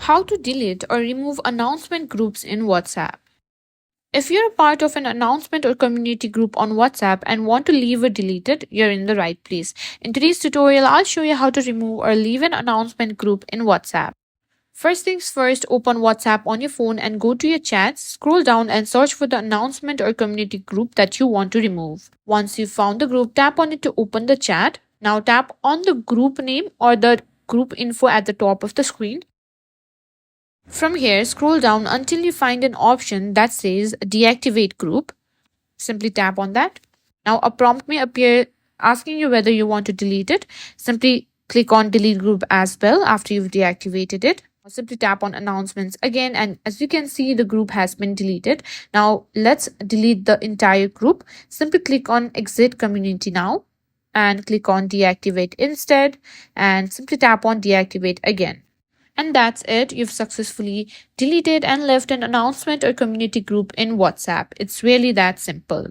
How to delete or remove announcement groups in WhatsApp. If you're a part of an announcement or community group on WhatsApp and want to leave or delete it, you're in the right place. In today's tutorial, I'll show you how to remove or leave an announcement group in WhatsApp. First things first, open WhatsApp on your phone and go to your chats, scroll down and search for the announcement or community group that you want to remove. Once you've found the group, tap on it to open the chat. Now tap on the group name or the group info at the top of the screen. From here, scroll down until you find an option that says deactivate group. Simply tap on that. Now a prompt may appear asking you whether you want to delete it. Simply click on delete group as well after you've deactivated it. Simply tap on announcements again, and as you can see, the group has been deleted. Now let's delete the entire group. Simply click on exit community now and click on deactivate instead, and simply tap on deactivate again. And that's it. You've successfully deleted and left an announcement or community group in WhatsApp. It's really that simple.